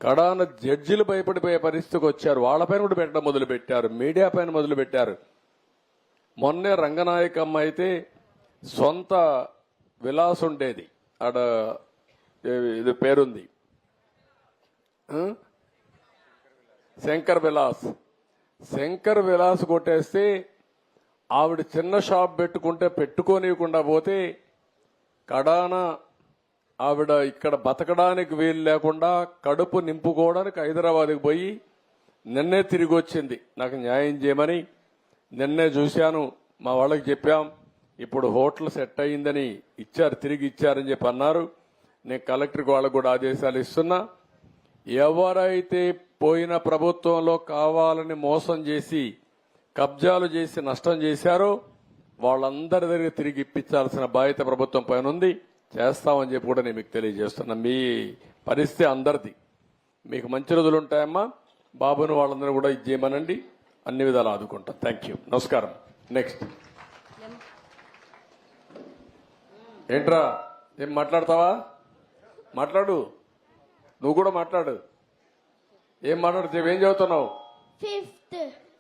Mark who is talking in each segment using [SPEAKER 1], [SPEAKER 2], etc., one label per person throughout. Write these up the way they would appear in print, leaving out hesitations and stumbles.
[SPEAKER 1] కడాన జడ్జిలు భయపడిపోయే పరిస్థితికి వచ్చారు. వాళ్ళపైన కూడా పెట్టడం మొదలు పెట్టారు, మీడియా పైన మొదలు పెట్టారు. మొన్నే రంగనాయకమ్మ అయితే సొంత విలాస్ ఉండేది, ఆడ ఇది పేరుంది శంకర్ విలాస్ కొట్టేస్తే ఆవిడ చిన్న షాప్ పెట్టుకుంటే పెట్టుకోనివ్వకుండా పోతే కడాన ఆవిడ ఇక్కడ బతకడానికి వీలు లేకుండా కడుపు నింపుకోవడానికి హైదరాబాద్కి పోయి నిన్నే తిరిగి వచ్చింది నాకు న్యాయం చేయమని. నిన్నే చూశాను, మా వాళ్ళకి చెప్పాం, ఇప్పుడు హోటల్ సెట్ అయ్యిందని ఇచ్చారు, తిరిగి ఇచ్చారని చెప్పి అన్నారు. నేను కలెక్టర్కి వాళ్ళకు కూడా ఆదేశాలు ఇస్తున్నా. ఎవరైతే పోయిన ప్రభుత్వంలో కావాలని మోసం చేసి కబ్జాలు చేసి నష్టం చేశారో వాళ్ళందరి దగ్గర తిరిగి ఇప్పించాల్సిన బాధ్యత ప్రభుత్వం పైన ఉంది. చేస్తామని చెప్పి కూడా నేను మీకు తెలియజేస్తున్నా. మీ పరిస్థితి అందరిది. మీకు మంచి రోజులు ఉంటాయమ్మా. బాబును వాళ్ళందరూ కూడా ఇది చేయమనండి, అన్ని విధాలు ఆదుకుంటాం. థ్యాంక్ యూ, నమస్కారం. నెక్స్ట్ ఏంట్రా, ఏం మాట్లాడతావా? మాట్లాడు, నువ్వు కూడా మాట్లాడు. ఏం మాట్లాడుతావు? ఏం చదువుతున్నావు?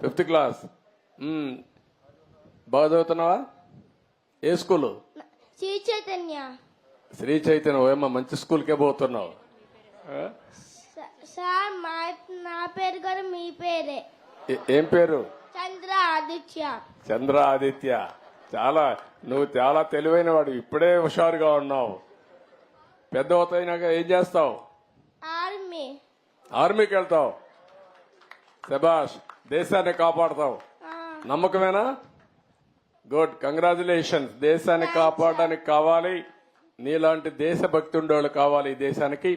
[SPEAKER 1] Fifth class. బాగా చదువుతున్నావా? ఏ స్కూలు? శ్రీ చైతన్య. ఏమో మంచి స్కూల్కే పోతున్నావు.
[SPEAKER 2] సార్ నా పేరు కూడా మీ పేరే.
[SPEAKER 1] ఏం పేరు?
[SPEAKER 2] చంద్ర ఆదిత్య.
[SPEAKER 1] నువ్వు చాలా తెలివైన వాడు, ఇప్పుడే హుషారుగా ఉన్నావు. పెద్ద అవుతాయినాక ఏం చేస్తావు? ఆర్మీకి వెళ్తావు. శభాష్, దేశాన్ని కాపాడతావు. నమ్మకమేనా? Good, congratulations. దేశాన్ని కాపాడడానికి కావాలి, నీలాంటి దేశభక్తి ఉండేవాళ్ళు కావాలి ఈ దేశానికి.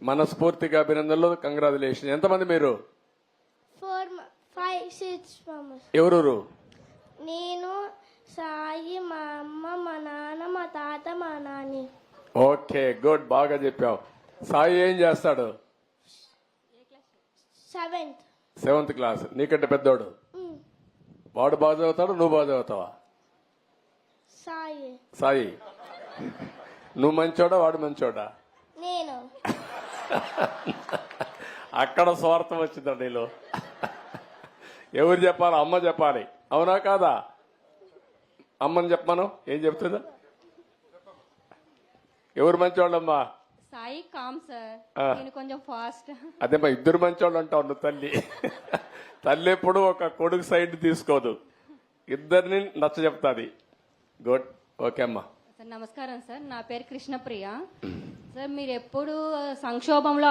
[SPEAKER 1] మనస్ఫూర్తిగా అభినందనలు, కంగ్రాచులేషన్. ఎంతమంది మీరు?
[SPEAKER 2] 4, 5, 6
[SPEAKER 1] ఎవరు?
[SPEAKER 2] నేను, సాయి, మా అమ్మ, మా నాన్న, మా తాత, మా నాని.
[SPEAKER 1] ఓకే, గుడ్, బాగా చెప్పావు. సాయి ఏం చేస్తాడు? 7th class. నీకంటే పెద్దోడు. వాడు బాగా చదువుతాడు, నువ్వు బాగా చదువుతావా? సాయి, నువ్వు మంచోడా వాడు మంచోడా?
[SPEAKER 2] నేను.
[SPEAKER 1] అక్కడ స్వార్థం వచ్చిందండి నీలో. ఎవరు చెప్పాలి? అమ్మ చెప్పాలి, అవునా కాదా? అమ్మని చెప్పమను. ఏం చెప్తుందా? ఎవరు మంచోళ్ళమ్మా?
[SPEAKER 3] సాయి కామ్ సార్, నేను కొంచెం ఫాస్ట్.
[SPEAKER 1] అదేమ్మా, ఇద్దరు మంచోళ్ళు అంటావు నువ్వు. తల్లి ఎప్పుడు ఒక కొడుకు సైడ్ తీసుకోదు, ఇద్దరిని నచ్చ చెప్తాది. గుడ్, ఓకే అమ్మా.
[SPEAKER 3] సార్ నమస్కారం సార్, నా పేరు కృష్ణప్రియ. సార్ మీరు ఎప్పుడు సంక్షోభంలో